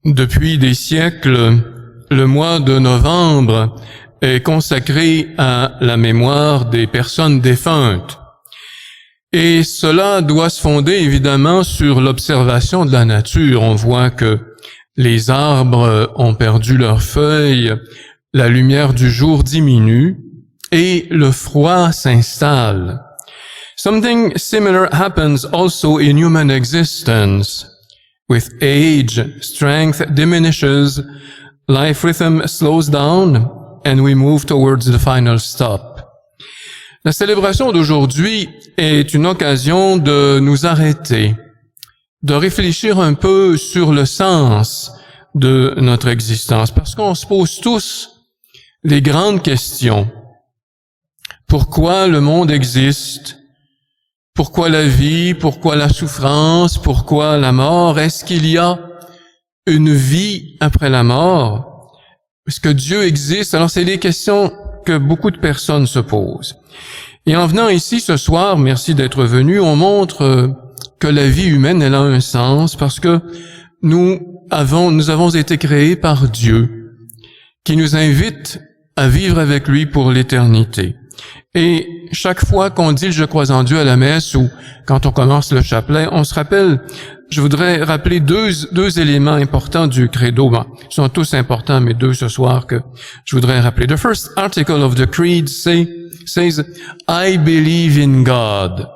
Depuis des siècles, le mois de novembre est consacré à la mémoire des personnes défuntes. Et cela doit se fonder évidemment sur l'observation de la nature. On voit que les arbres ont perdu leurs feuilles, la lumière du jour diminue et le froid s'installe. Something similar happens also in human existence. With age, strength diminishes, life rhythm slows down, and we move towards the final stop. La célébration d'aujourd'hui est une occasion de nous arrêter, de réfléchir un peu sur le sens de notre existence, parce qu'on se pose tous les grandes questions. Pourquoi le monde existe? Pourquoi la vie? Pourquoi la souffrance? Pourquoi la mort? Est-ce qu'il y a une vie après la mort? Est-ce que Dieu existe? Alors, c'est des questions que beaucoup de personnes se posent. Et en venant ici ce soir, merci d'être venu, on montre que la vie humaine, elle a un sens parce que nous avons été créés par Dieu, qui nous invite à vivre avec lui pour l'éternité. Et chaque fois qu'on dit « Je crois en Dieu » à la messe ou quand on commence le chapelet, on se rappelle, je voudrais rappeler deux éléments importants du credo. Bon, ils sont tous importants, mais deux ce soir que je voudrais rappeler. The first article of the creed says, I believe in God.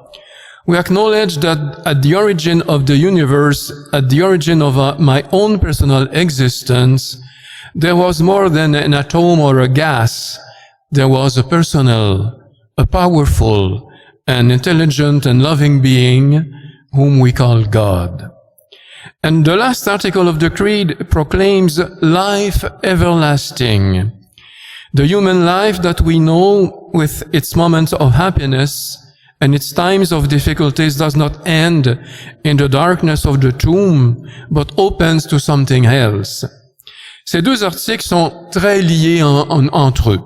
We acknowledge that at the origin of the universe, at the origin of my own personal existence, there was more than an atom or a gas. There was a personal, a powerful, an intelligent and loving being whom we call God. And the last article of the creed proclaims life everlasting. The human life that we know with its moments of happiness and its times of difficulties does not end in the darkness of the tomb, but opens to something else. Ces deux articles sont très liés entre eux.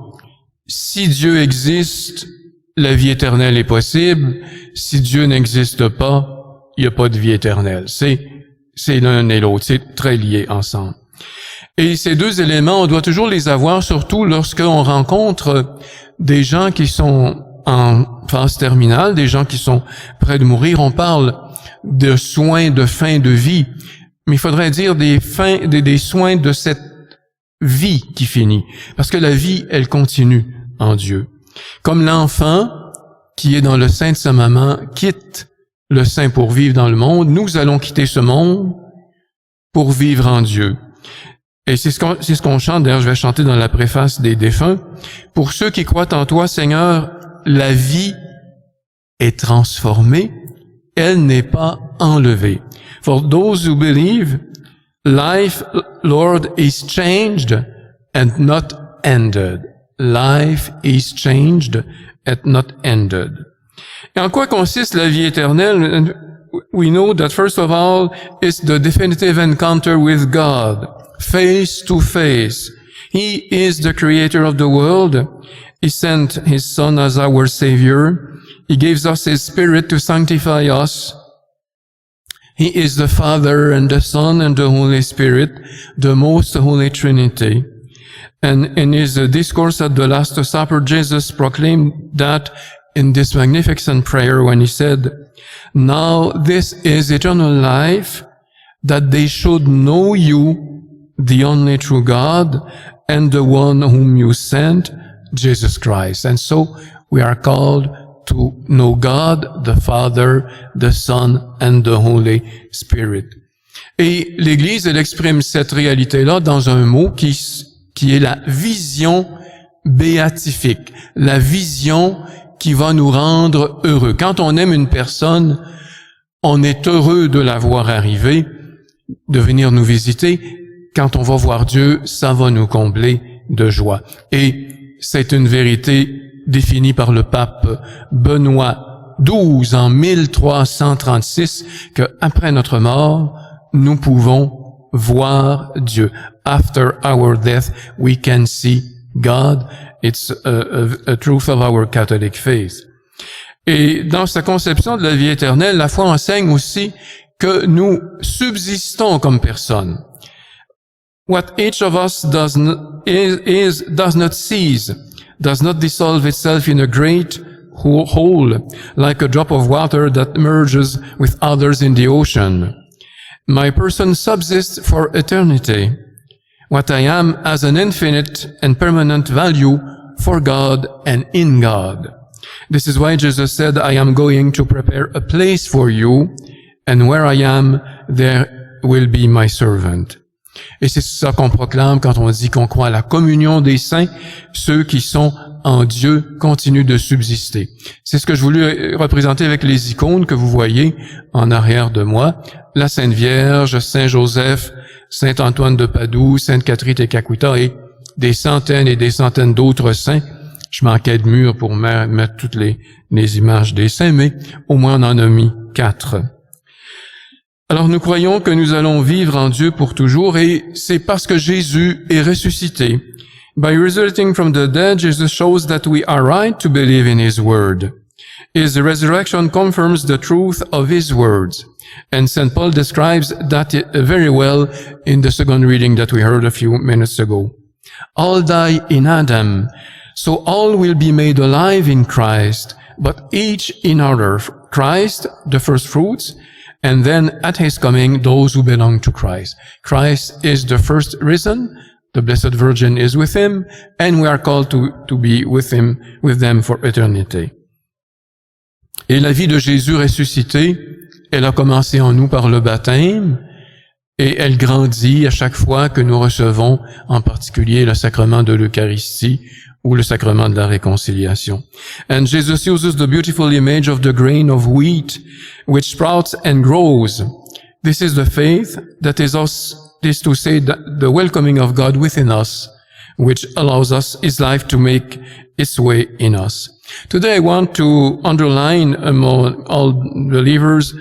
Si Dieu existe, la vie éternelle est possible. Si Dieu n'existe pas, il n'y a pas de vie éternelle. C'est l'un et l'autre. C'est très lié ensemble. Et ces deux éléments, on doit toujours les avoir, surtout lorsqu'on rencontre des gens qui sont en phase terminale, des gens qui sont près de mourir. On parle de soins de fin de vie, mais il faudrait dire des soins de cette vie qui finit. Parce que la vie, elle continue en Dieu. Comme l'enfant qui est dans le sein de sa maman quitte le sein pour vivre dans le monde, nous allons quitter ce monde pour vivre en Dieu. Et c'est ce qu'on chante, d'ailleurs je vais chanter dans la préface des défunts. Pour ceux qui croient en toi, Seigneur, la vie est transformée, elle n'est pas enlevée. For those who believe, life, Lord, is changed and not ended. Life is changed and not ended. Et en quoi consiste la vie éternelle? We know that first of all, it's the definitive encounter with God, face to face. He is the creator of the world. He sent His Son as our Savior. He gives us His Spirit to sanctify us. He is the Father and the Son and the Holy Spirit, the most Holy Trinity. And in His discourse at the Last Supper, Jesus proclaimed that in this magnificent prayer when He said, Now this is eternal life, that they should know you, the only true God, and the one whom you sent, Jesus Christ. And so we are called to know God, the Father, the Son, and the Holy Spirit. Et l'Église, elle exprime cette réalité-là dans un mot qui est la vision béatifique, la vision qui va nous rendre heureux. Quand on aime une personne, on est heureux de la voir arriver, de venir nous visiter. Quand on va voir Dieu, ça va nous combler de joie. Et c'est une vérité définie par le pape Benoît XII en 1336, que après notre mort, nous pouvons voir Dieu. After our death, we can see God. It's a truth of our Catholic faith. Et dans sa conception de la vie éternelle, la foi enseigne aussi que nous subsistons comme personnes. What each of us does not cease, does not dissolve itself in a great whole, like a drop of water that merges with others in the ocean. My person subsists for eternity. What I am has an infinite and permanent value for God and in God. This is why Jesus said, I am going to prepare a place for you, and where I am, there will be my servant. Et c'est ça qu'on proclame quand on dit qu'on croit à la communion des saints, ceux qui sont en Dieu continuent de subsister. C'est ce que je voulais représenter avec les icônes que vous voyez en arrière de moi. La Sainte Vierge, Saint Joseph, Saint Antoine de Padoue, Sainte Catherine de Calcutta et des centaines et des centaines d'autres saints. Je manquais de mur pour mettre toutes les images des saints, mais au moins on en a mis 4. Alors nous croyons que nous allons vivre en Dieu pour toujours, et c'est parce que Jésus est ressuscité. By resurrecting from the dead, Jesus shows that we are right to believe in His word. His resurrection confirms the truth of His words. And St. Paul describes that very well in the second reading that we heard a few minutes ago. All die in Adam, so all will be made alive in Christ, but each in order. Christ, the first fruits, and then at His coming, those who belong to Christ. Christ is the first risen, the Blessed Virgin is with Him, and we are called to be with Him, with them for eternity. Et la vie de Jésus ressuscité, elle a commencé en nous par le baptême, et elle grandit à chaque fois que nous recevons, en particulier le sacrement de l'Eucharistie ou le sacrement de la réconciliation. And Jesus uses the beautiful image of the grain of wheat, which sprouts and grows. This is the faith that is to say that the welcoming of God within us, which allows us His life to make its way in us. Today I want to underline among all believers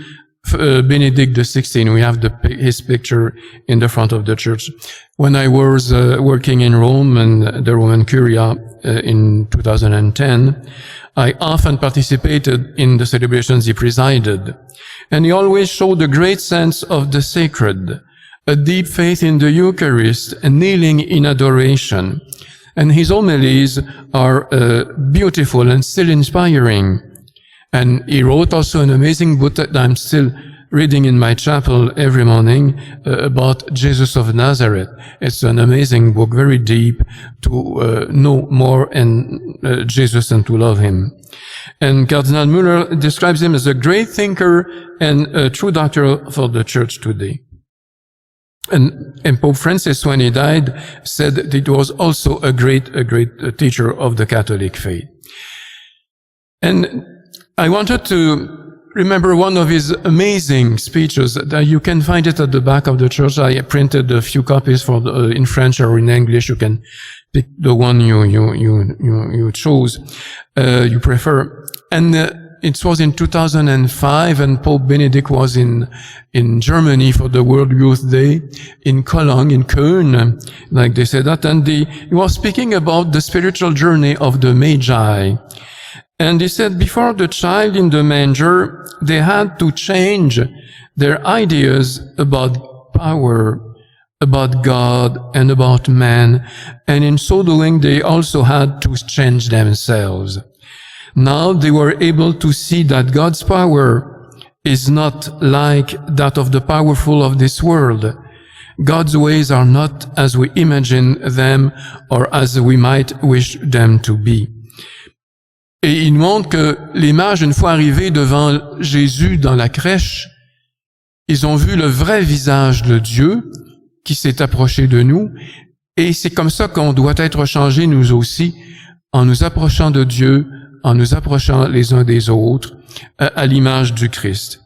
Benedict XVI. We have his picture in the front of the church. When I was working in Rome and the Roman Curia in 2010, I often participated in the celebrations he presided. And he always showed a great sense of the sacred, a deep faith in the Eucharist, and kneeling in adoration. And his homilies are beautiful and still inspiring. And he wrote also an amazing book that I'm still reading in my chapel every morning about Jesus of Nazareth. It's an amazing book, very deep, to know more and Jesus and to love Him. And Cardinal Müller describes him as a great thinker and a true doctor for the Church today. And Pope Francis, when he died, said that it was also a great teacher of the Catholic faith. And I wanted to remember one of his amazing speeches. That you can find it at the back of the church. I printed a few copies in French or in English. You can pick the one you chose, you prefer. And it was in 2005, and Pope Benedict was in Germany for the World Youth Day in Cologne, in Köln, like they said that. And he was speaking about the spiritual journey of the Magi. And he said before the child in the manger, they had to change their ideas about power, about God, and about man. And in so doing, they also had to change themselves. Now they were able to see that God's power is not like that of the powerful of this world. God's ways are not as we imagine them or as we might wish them to be. Et il montre que les mages, une fois arrivés devant Jésus dans la crèche, ils ont vu le vrai visage de Dieu qui s'est approché de nous. Et c'est comme ça qu'on doit être changés nous aussi, en nous approchant de Dieu, en nous approchant les uns des autres, à l'image du Christ.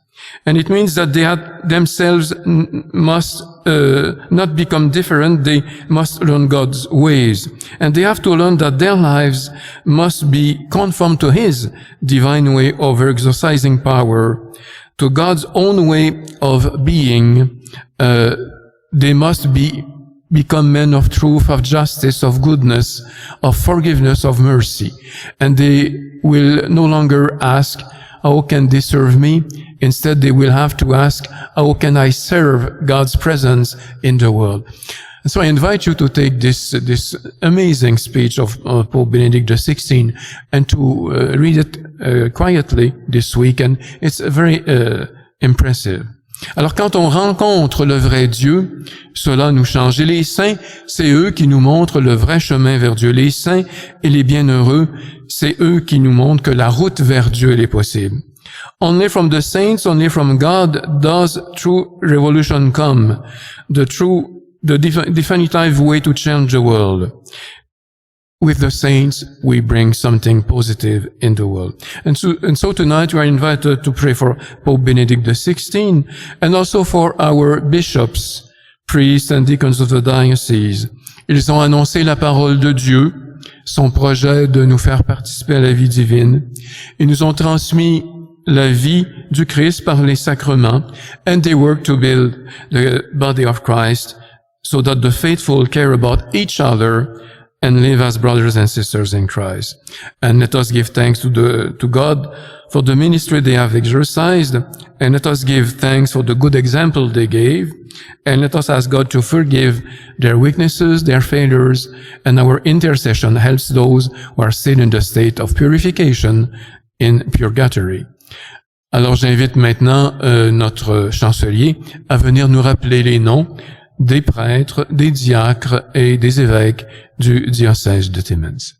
And it means that they themselves must not become different, they must learn God's ways. And they have to learn that their lives must be conformed to His divine way of exercising power, to God's own way of being. They must become men of truth, of justice, of goodness, of forgiveness, of mercy. And they will no longer ask, how can they serve me? Instead, they will have to ask, how can I serve God's presence in the world? And so I invite you to take this amazing speech of Pope Benedict XVI and to read it quietly this week, and it's very impressive. Alors quand on rencontre le vrai Dieu, cela nous change. Et les saints, c'est eux qui nous montrent le vrai chemin vers Dieu. Les saints et les bienheureux, c'est eux qui nous montrent que la route vers Dieu elle est possible. Only from the saints, only from God does true revolution come, the definitive way to change the world. With the saints, we bring something positive in the world. And so tonight we are invited to pray for Pope Benedict XVI and also for our bishops, priests and deacons of the diocese. Ils ont annoncé la parole de Dieu, son projet de nous faire participer à la vie divine. Ils nous ont transmis la vie du Christ par les sacrements, and they work to build the body of Christ so that the faithful care about each other and live as brothers and sisters in Christ. And let us give thanks to God for the ministry they have exercised, and let us give thanks for the good example they gave, and let us ask God to forgive their weaknesses, their failures, and our intercession helps those who are still in the state of purification in purgatory. Alors j'invite maintenant notre chancelier à venir nous rappeler les noms des prêtres, des diacres et des évêques du diocèse de Timmins.